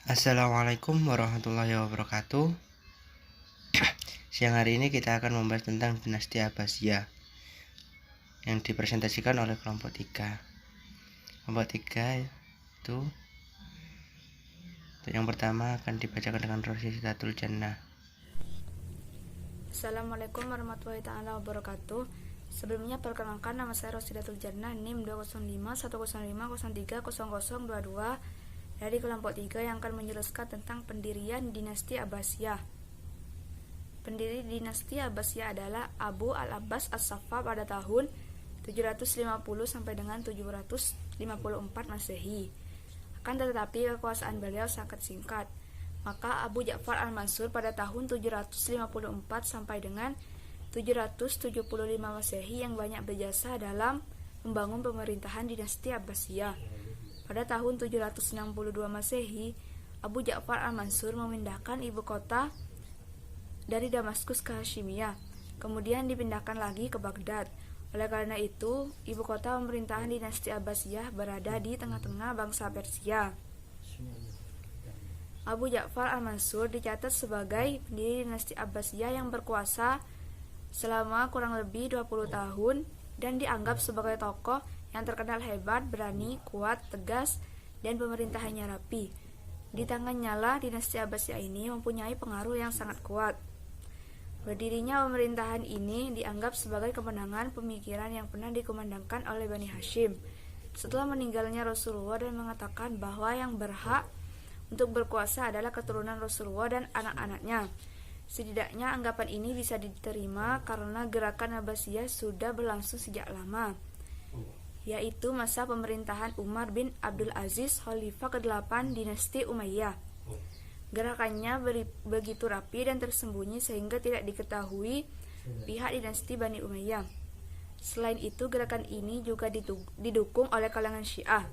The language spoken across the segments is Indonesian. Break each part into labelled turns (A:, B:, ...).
A: Assalamualaikum warahmatullahi wabarakatuh. Siang hari ini kita akan membahas tentang dinasti Abbasiyah yang dipresentasikan oleh kelompok 3. Kelompok 3 itu yang pertama akan dibacakan dengan Rosidatul Jannah.
B: Assalamualaikum warahmatullahi taala wabarakatuh. Sebelumnya perkenalkan, nama saya Rosidatul Jannah, NIM 2051050300022 dari kelompok 3 yang akan menjelaskan tentang pendirian dinasti Abbasiyah. Pendiri dinasti Abbasiyah adalah Abu al-Abbas as-Saffah pada tahun 750 sampai dengan 754 Masehi. Akan tetapi kekuasaan beliau sangat singkat. Maka Abu Ja'far al-Mansur pada tahun 754 sampai dengan 775 Masehi yang banyak berjasa dalam membangun pemerintahan dinasti Abbasiyah. Pada tahun 762 Masehi, Abu Ja'far al-Mansur memindahkan ibu kota dari Damaskus ke Hashimiyah, kemudian dipindahkan lagi ke Baghdad. Oleh karena itu, ibu kota pemerintahan dinasti Abbasiyah berada di tengah-tengah bangsa Persia. Abu Ja'far al-Mansur dicatat sebagai pendiri dinasti Abbasiyah yang berkuasa selama kurang lebih 20 tahun dan dianggap sebagai tokoh yang terkenal hebat, berani, kuat, tegas, dan pemerintahannya rapi. Di tangannya lah dinasti Abbasiyah ini mempunyai pengaruh yang sangat kuat. Berdirinya pemerintahan ini dianggap sebagai kemenangan pemikiran yang pernah dikumandangkan oleh Bani Hashim setelah meninggalnya Rasulullah, dan mengatakan bahwa yang berhak untuk berkuasa adalah keturunan Rasulullah dan anak-anaknya. Setidaknya anggapan ini bisa diterima karena gerakan Abbasiyah sudah berlangsung sejak lama, yaitu masa pemerintahan Umar bin Abdul Aziz, Khalifah ke-8 dinasti Umayyah. Gerakannya begitu rapi dan tersembunyi sehingga tidak diketahui pihak dinasti Bani Umayyah. Selain itu, gerakan ini juga didukung oleh kalangan Syiah.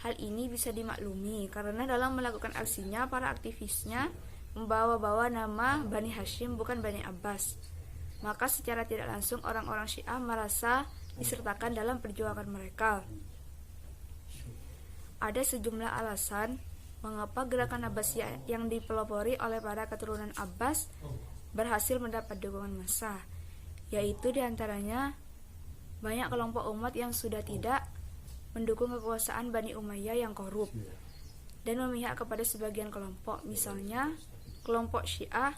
B: Hal ini bisa dimaklumi karena dalam melakukan aksinya, para aktivisnya membawa-bawa nama Bani Hashim bukan Bani Abbas. Maka secara tidak langsung orang-orang Syiah merasa disertakan dalam perjuangan mereka. Ada sejumlah alasan mengapa gerakan Abbasiyah yang dipelopori oleh para keturunan Abbas berhasil mendapat dukungan massa, yaitu diantaranya banyak kelompok umat yang sudah tidak mendukung kekuasaan Bani Umayyah yang korup dan memihak kepada sebagian kelompok. Misalnya, kelompok Syiah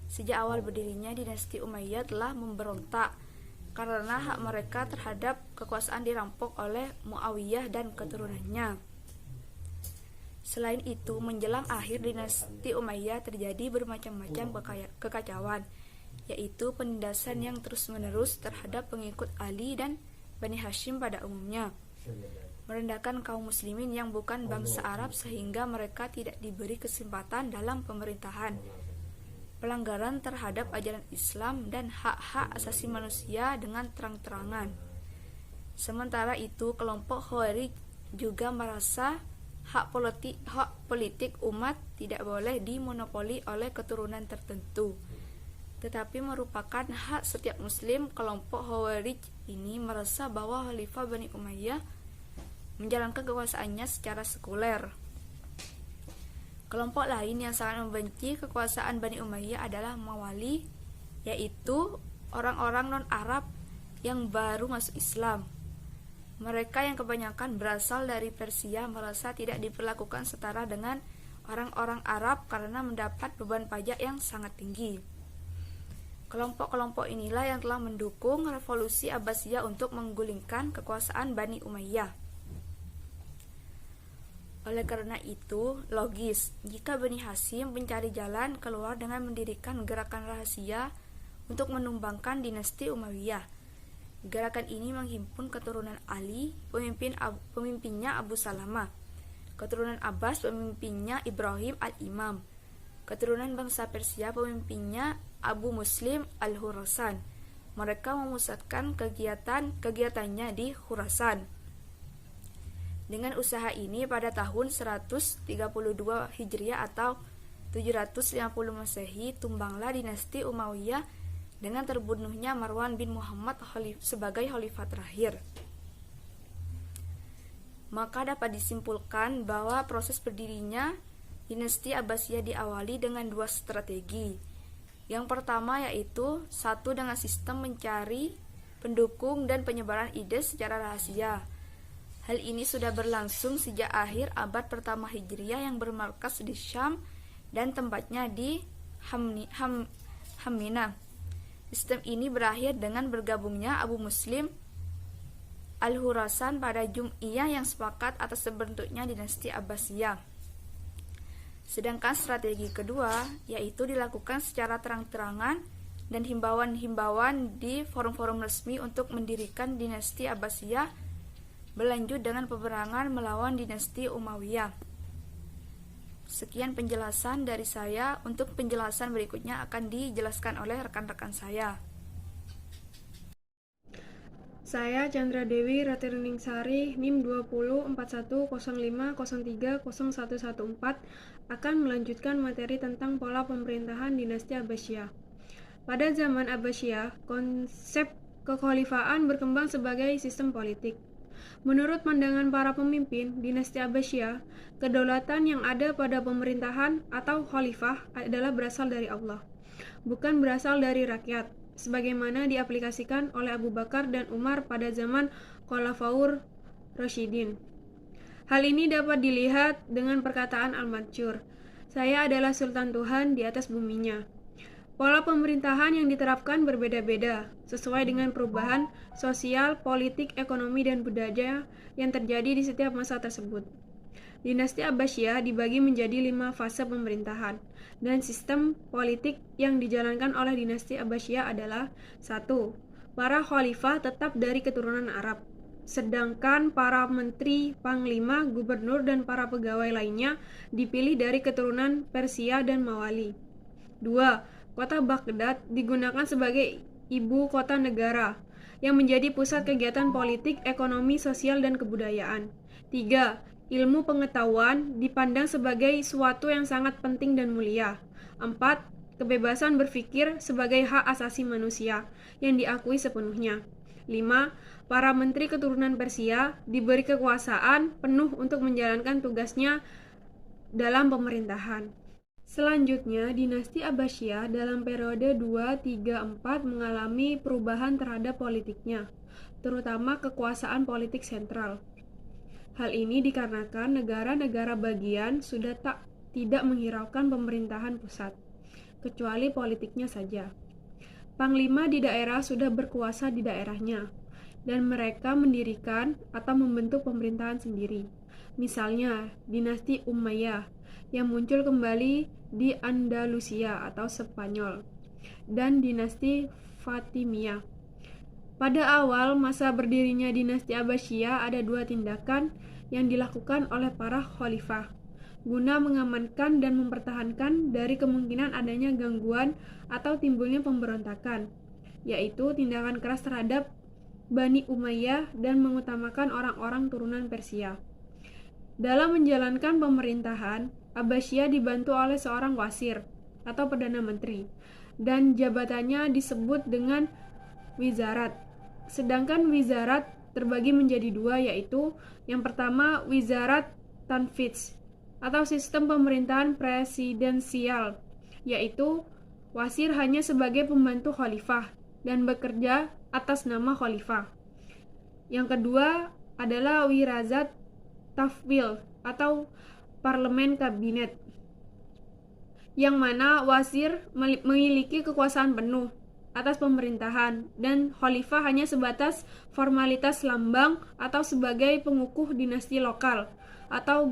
B: sejak awal berdirinya dinasti Umayyah telah memberontak karena hak mereka terhadap kekuasaan dirampok oleh Muawiyah dan keturunannya. Selain itu, menjelang akhir dinasti Umayyah terjadi bermacam-macam kekacauan, yaitu penindasan yang terus-menerus terhadap pengikut Ali dan Bani Hashim pada umumnya, merendahkan kaum muslimin yang bukan bangsa Arab sehingga mereka tidak diberi kesempatan dalam pemerintahan, pelanggaran terhadap ajaran Islam dan hak-hak asasi manusia dengan terang-terangan. Sementara itu, kelompok Khawarij juga merasa hak politik umat tidak boleh dimonopoli oleh keturunan tertentu, tetapi merupakan hak setiap muslim. Kelompok Khawarij ini merasa bahwa Khalifah Bani Umayyah menjalankan kekuasaannya secara sekuler. Kelompok lain yang sangat membenci kekuasaan Bani Umayyah adalah Mawali, yaitu orang-orang non-Arab yang baru masuk Islam. Mereka yang kebanyakan berasal dari Persia merasa tidak diperlakukan setara dengan orang-orang Arab karena mendapat beban pajak yang sangat tinggi. Kelompok-kelompok inilah yang telah mendukung revolusi Abbasiyah untuk menggulingkan kekuasaan Bani Umayyah. Oleh karena itu, logis jika Bani Hashim mencari jalan keluar dengan mendirikan gerakan rahasia untuk menumbangkan dinasti Umayyah. Gerakan ini menghimpun keturunan Ali, pemimpinnya Abu Salamah, keturunan Abbas, pemimpinnya Ibrahim al-Imam, keturunan bangsa Persia, pemimpinnya Abu Muslim al-Khurasan. Mereka memusatkan kegiatannya di Khurasan. Dengan usaha ini, pada tahun 132 Hijriah atau 750 Masehi, tumbanglah dinasti Umayyah dengan terbunuhnya Marwan bin Muhammad sebagai khalifah terakhir. Maka dapat disimpulkan bahwa proses berdirinya dinasti Abbasiyah diawali dengan dua strategi. Yang pertama yaitu satu dengan sistem mencari, pendukung, dan penyebaran ide secara rahasia. Hal ini sudah berlangsung sejak akhir abad pertama Hijriah yang bermarkas di Syam dan tempatnya di Hamina. Sistem ini berakhir dengan bergabungnya Abu Muslim Al-Khurasan pada Jum'iyah yang sepakat atas terbentuknya dinasti Abbasiyah. Sedangkan strategi kedua yaitu dilakukan secara terang-terangan dan himbauan-himbauan di forum-forum resmi untuk mendirikan dinasti Abbasiyah berlanjut dengan peperangan melawan dinasti Umayyah. Sekian penjelasan dari saya. Untuk penjelasan berikutnya akan dijelaskan oleh rekan-rekan saya.
C: Saya Chandra Dewi Ratirningsari, NIM 204105030114 akan melanjutkan materi tentang pola pemerintahan dinasti Abbasiyah. Pada zaman Abbasiyah, konsep kekhalifahan berkembang sebagai sistem politik. Menurut pandangan para pemimpin dinasti Abbasiyah, kedaulatan yang ada pada pemerintahan atau khalifah adalah berasal dari Allah, bukan berasal dari rakyat, sebagaimana diaplikasikan oleh Abu Bakar dan Umar pada zaman Khulafaur Rasyidin. Hal ini dapat dilihat dengan perkataan Al-Mansur, "Saya adalah Sultan Tuhan di atas buminya." Pola pemerintahan yang diterapkan berbeda-beda, sesuai dengan perubahan sosial, politik, ekonomi, dan budaya yang terjadi di setiap masa tersebut. Dinasti Abbasiyah dibagi menjadi 5 fase pemerintahan, dan sistem politik yang dijalankan oleh dinasti Abbasiyah adalah 1. Para khalifah tetap dari keturunan Arab, sedangkan para menteri, panglima, gubernur, dan para pegawai lainnya dipilih dari keturunan Persia dan Mawali. 2. Kota Baghdad digunakan sebagai ibu kota negara, yang menjadi pusat kegiatan politik, ekonomi, sosial, dan kebudayaan. 3. Ilmu pengetahuan dipandang sebagai suatu yang sangat penting dan mulia. 4. Kebebasan berpikir sebagai hak asasi manusia yang diakui sepenuhnya. 5. Para menteri keturunan Persia diberi kekuasaan penuh untuk menjalankan tugasnya dalam pemerintahan. Selanjutnya, dinasti Abbasiyah dalam periode 2, 3, 4 mengalami perubahan terhadap politiknya, terutama kekuasaan politik sentral. Hal ini dikarenakan negara-negara bagian sudah tidak menghiraukan pemerintahan pusat, kecuali politiknya saja. Panglima di daerah sudah berkuasa di daerahnya, dan mereka mendirikan atau membentuk pemerintahan sendiri. Misalnya, dinasti Umayyah yang muncul kembali di Andalusia atau Spanyol, dan dinasti Fatimiyah. Pada awal masa berdirinya dinasti Abbasiyah ada 2 tindakan yang dilakukan oleh para khalifah guna mengamankan dan mempertahankan dari kemungkinan adanya gangguan atau timbulnya pemberontakan, yaitu tindakan keras terhadap Bani Umayyah dan mengutamakan orang-orang turunan Persia. Dalam menjalankan pemerintahan, Abbasiyah dibantu oleh seorang wasir atau perdana menteri, dan jabatannya disebut dengan wizarat. Sedangkan wizarat terbagi menjadi 2, yaitu yang pertama wizarat tanfidz atau sistem pemerintahan presidensial, yaitu wasir hanya sebagai pembantu khalifah dan bekerja atas nama khalifah. Yang kedua adalah wirazat tafwil atau parlemen kabinet, yang mana wasir memiliki kekuasaan penuh atas pemerintahan dan khalifah hanya sebatas formalitas lambang atau sebagai pengukuh dinasti lokal atau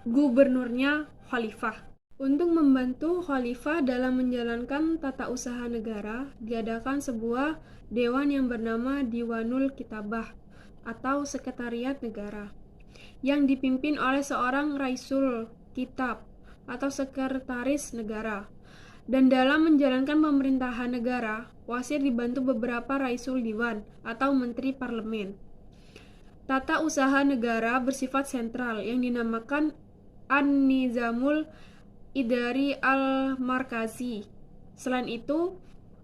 C: gubernurnya khalifah. Untuk membantu khalifah dalam menjalankan tata usaha negara, diadakan sebuah dewan yang bernama Diwanul Kitabah atau Sekretariat Negara, yang dipimpin oleh seorang Raisul Kitab atau Sekretaris Negara. Dan dalam menjalankan pemerintahan negara, wasir dibantu beberapa Raisul Diwan atau Menteri Parlemen. Tata usaha negara bersifat sentral yang dinamakan An-Nizamul Idari Al-Markazi. Selain itu,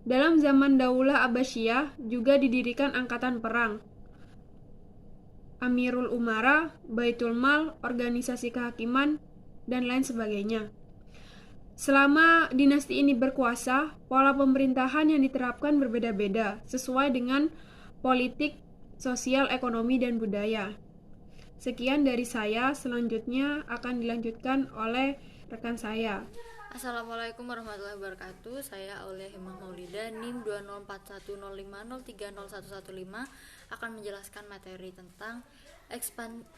C: dalam zaman Daulah Abbasiyah juga didirikan angkatan perang, Amirul Umara, Baitul Mal, organisasi kehakiman, dan lain sebagainya. Selama dinasti ini berkuasa, pola pemerintahan yang diterapkan berbeda-beda sesuai dengan politik, sosial, ekonomi, dan budaya. Sekian dari saya, selanjutnya akan dilanjutkan oleh rekan saya.
D: Assalamualaikum warahmatullahi wabarakatuh. Saya Aulia Himah Maulida, NIM 2041050301115 akan menjelaskan materi tentang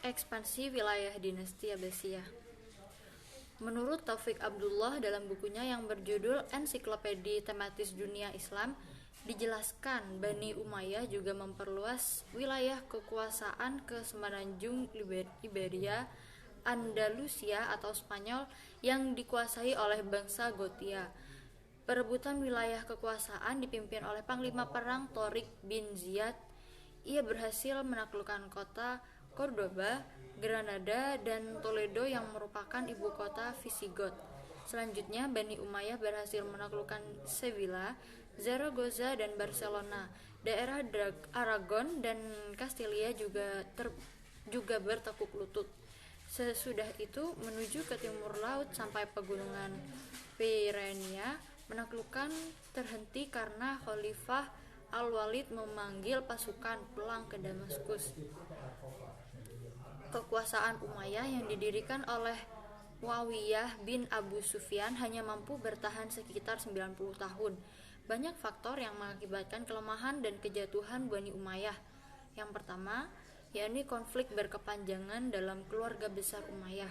D: ekspansi wilayah dinasti Abbasiyah. Menurut Taufik Abdullah dalam bukunya yang berjudul Ensiklopedia Tematis Dunia Islam, dijelaskan Bani Umayyah juga memperluas wilayah kekuasaan ke semenanjung Iberia, Andalusia atau Spanyol yang dikuasai oleh bangsa Gothia. Perebutan wilayah kekuasaan dipimpin oleh Panglima Perang Torik bin Ziyad. Ia berhasil menaklukkan kota Cordoba, Granada, dan Toledo yang merupakan ibu kota Visigoth. Selanjutnya, Bani Umayyah berhasil menaklukkan Sevilla, Zaragoza, dan Barcelona. Daerah Aragon dan Castilla juga bertekuk lutut. Sesudah itu, menuju ke timur laut sampai pegunungan Pyrenea. Menaklukkan terhenti karena Khalifah Al-Walid memanggil pasukan pulang ke Damaskus. Kekuasaan Umayyah yang didirikan oleh Muawiyah bin Abu Sufyan hanya mampu bertahan sekitar 90 tahun. Banyak faktor yang mengakibatkan kelemahan dan kejatuhan Bani Umayyah. Yang pertama, yakni konflik berkepanjangan dalam keluarga besar Umayyah.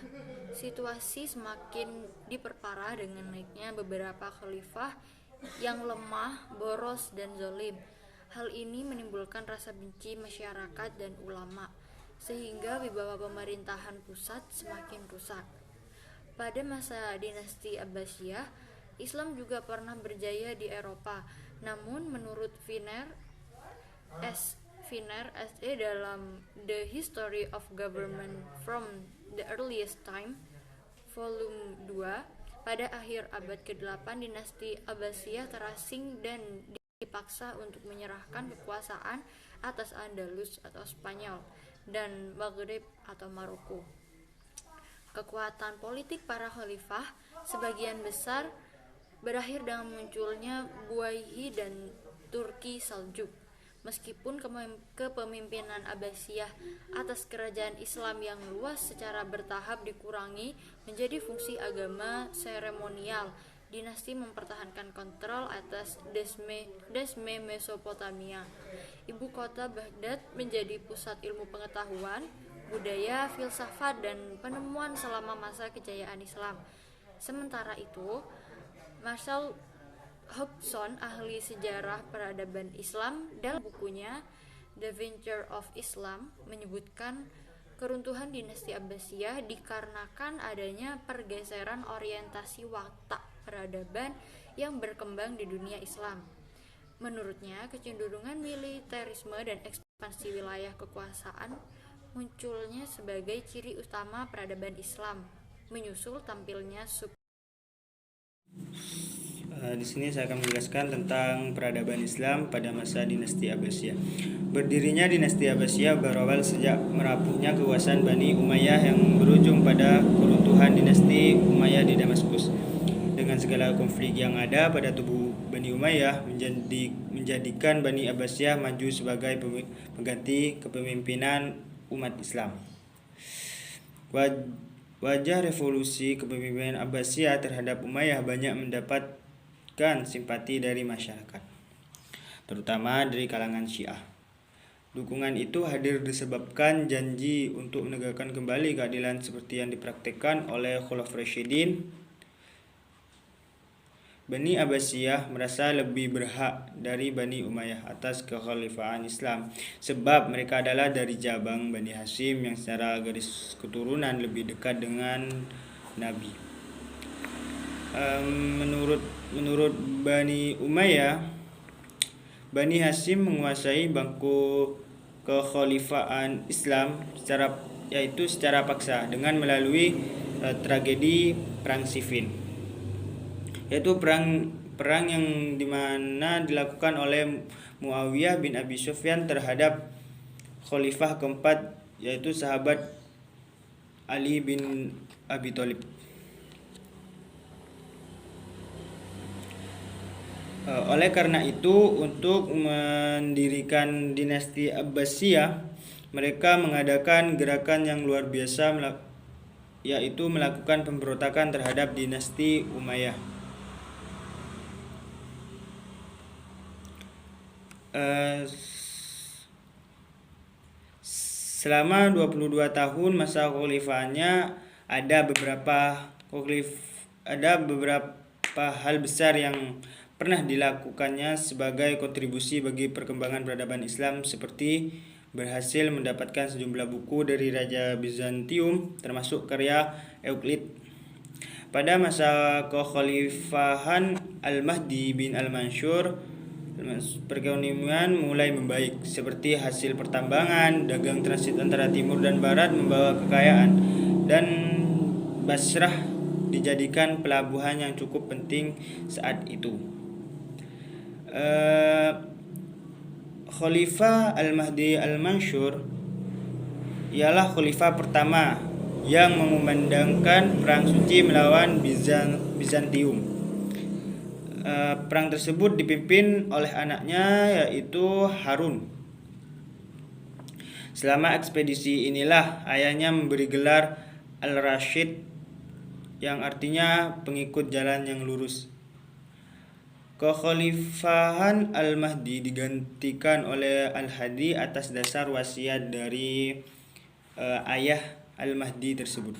D: Situasi semakin diperparah dengan naiknya beberapa khalifah yang lemah, boros, dan zalim. Hal ini menimbulkan rasa benci masyarakat dan ulama, sehingga wibawa pemerintahan pusat semakin rusak. Pada masa dinasti Abbasiyah, Islam juga pernah berjaya di Eropa. Namun menurut Wiener S.E. dalam The History of Government from the Earliest Time, volume 2, pada akhir abad ke-8 dinasti Abbasiyah terasing dan dipaksa untuk menyerahkan kekuasaan atas Andalus atau Spanyol dan Maghrib atau Maroko. Kekuatan politik para khalifah sebagian besar berakhir dengan munculnya Buwayhi dan Turki Saljuk. Meskipun kepemimpinan Abbasiyah atas kerajaan Islam yang luas secara bertahap dikurangi menjadi fungsi agama seremonial, dinasti mempertahankan kontrol atas Desme Mesopotamia. Ibu kota Baghdad menjadi pusat ilmu pengetahuan, budaya, filsafat, dan penemuan selama masa kejayaan Islam. Sementara itu, Marshall Hodgson, ahli sejarah peradaban Islam, dalam bukunya The Venture of Islam menyebutkan keruntuhan dinasti Abbasiyah dikarenakan adanya pergeseran orientasi watak peradaban yang berkembang di dunia Islam. Menurutnya, kecenderungan militerisme dan ekspansi wilayah kekuasaan munculnya sebagai ciri utama peradaban Islam, menyusul tampilnya
A: Di sini saya akan menjelaskan tentang peradaban Islam pada masa dinasti Abbasiyah. Berdirinya dinasti Abbasiyah berawal sejak merapuhnya kekuasaan Bani Umayyah yang berujung pada keruntuhan dinasti Umayyah di Damaskus. Dengan segala konflik yang ada pada tubuh Bani Umayyah menjadikan Bani Abbasiyah maju sebagai pengganti kepemimpinan umat Islam. Wajah revolusi kepemimpinan Abbasiyah terhadap Umayyah banyak mendapatkan simpati dari masyarakat, terutama dari kalangan Syiah. Dukungan itu hadir disebabkan janji untuk menegakkan kembali keadilan seperti yang dipraktikkan oleh Khulafaur Rasyidin. Bani Abbasiyah merasa lebih berhak dari Bani Umayyah atas kekhalifahan Islam sebab mereka adalah dari cabang Bani Hashim yang secara garis keturunan lebih dekat dengan Nabi. Menurut Bani Umayyah, Bani Hashim menguasai bangku kekhalifahan Islam secara paksa dengan melalui tragedi Perang Siffin, yaitu perang yang dimana dilakukan oleh Muawiyah bin Abi Sufyan terhadap khalifah keempat, yaitu sahabat Ali bin Abi Thalib. Oleh karena itu, untuk mendirikan dinasti Abbasiyah, mereka mengadakan gerakan yang luar biasa, yaitu melakukan pemberontakan terhadap dinasti Umayyah. Selama 22 tahun masa kekhalifahannya, ada beberapa hal besar yang pernah dilakukannya sebagai kontribusi bagi perkembangan peradaban Islam, seperti berhasil mendapatkan sejumlah buku dari Raja Bizantium, termasuk karya Euclid. Pada masa kekhalifahan Al-Mahdi bin Al-Mansur, perekonomian mulai membaik, seperti hasil pertambangan, dagang transit antara timur dan barat membawa kekayaan, dan Basrah dijadikan pelabuhan yang cukup penting saat itu. Khalifah Al-Mahdi Al-Mansur ialah khalifah pertama yang mengumandangkan perang suci melawan Bizantium. Perang tersebut dipimpin oleh anaknya, yaitu Harun. Selama ekspedisi inilah ayahnya memberi gelar Al-Rashid, yang artinya pengikut jalan yang lurus. Kekhalifahan Al-Mahdi digantikan oleh Al-Hadi atas dasar wasiat dari ayah Al-Mahdi tersebut.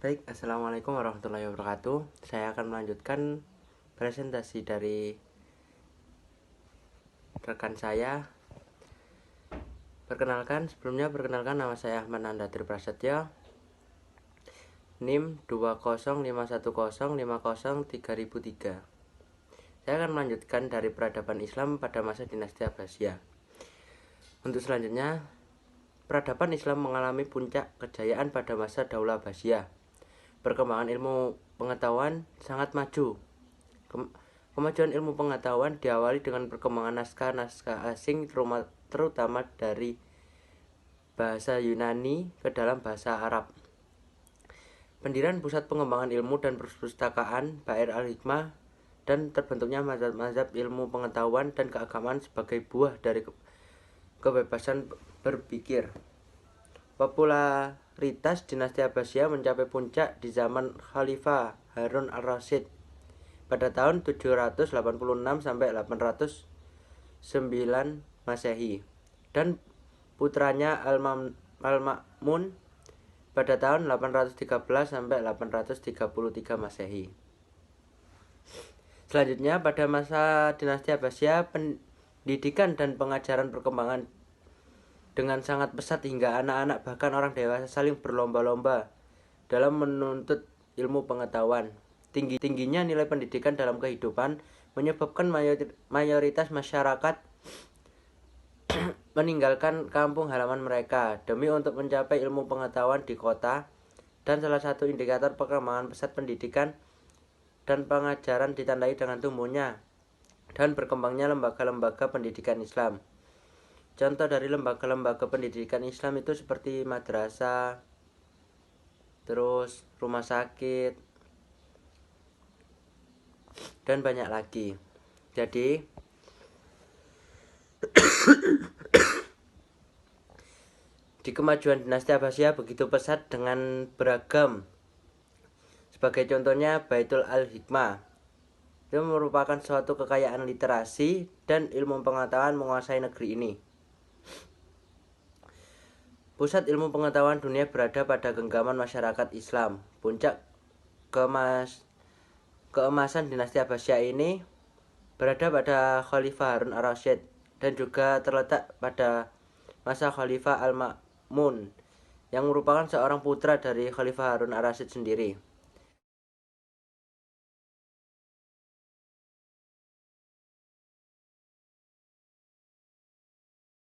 E: Baik, Assalamualaikum warahmatullahi wabarakatuh. Saya akan melanjutkan presentasi dari rekan saya. Perkenalkan nama saya Ahmad Nandatri Prasetyo, NIM 20510503003. Saya akan melanjutkan dari peradaban Islam pada masa dinasti Abbasiyah. Untuk selanjutnya, peradaban Islam mengalami puncak kejayaan pada masa Daulah Abbasiyah. Perkembangan ilmu pengetahuan sangat maju. Kemajuan ilmu pengetahuan diawali dengan perkembangan naskah-naskah asing, terutama dari bahasa Yunani ke dalam bahasa Arab. Pendirian pusat pengembangan ilmu dan perpustakaan Ba'ir al-Hikmah, dan terbentuknya mazhab-mazhab ilmu pengetahuan dan keagamaan sebagai buah dari kebebasan berpikir. Popularitas dinasti Abbasiyah mencapai puncak di zaman Khalifah Harun al-Rasyid pada tahun 786 sampai 809 Masehi, dan putranya Al-Ma'mun pada tahun 813 sampai 833 Masehi. Selanjutnya, pada masa dinasti Abbasiyah, pendidikan dan pengajaran perkembangan dengan sangat pesat hingga anak-anak bahkan orang dewasa saling berlomba-lomba dalam menuntut ilmu pengetahuan. Tingginya nilai pendidikan dalam kehidupan menyebabkan mayoritas masyarakat meninggalkan kampung halaman mereka demi untuk mencapai ilmu pengetahuan di kota, dan salah satu indikator perkembangan pesat pendidikan dan pengajaran ditandai dengan tumbuhnya dan berkembangnya lembaga-lembaga pendidikan Islam. Contoh dari lembaga-lembaga pendidikan Islam itu seperti madrasah, terus rumah sakit, dan banyak lagi. Jadi di kemajuan dinasti Abbasiyah begitu pesat dengan beragam. Sebagai contohnya Baitul Al-Hikmah, itu merupakan suatu kekayaan literasi dan ilmu pengetahuan menguasai negeri ini. Pusat ilmu pengetahuan dunia berada pada genggaman masyarakat Islam. Puncak keemasan dinasti Abbasiyah ini berada pada Khalifah Harun al-Rasyid dan juga terletak pada masa Khalifah Al-Ma'mun yang merupakan seorang putra dari Khalifah Harun al-Rasyid sendiri.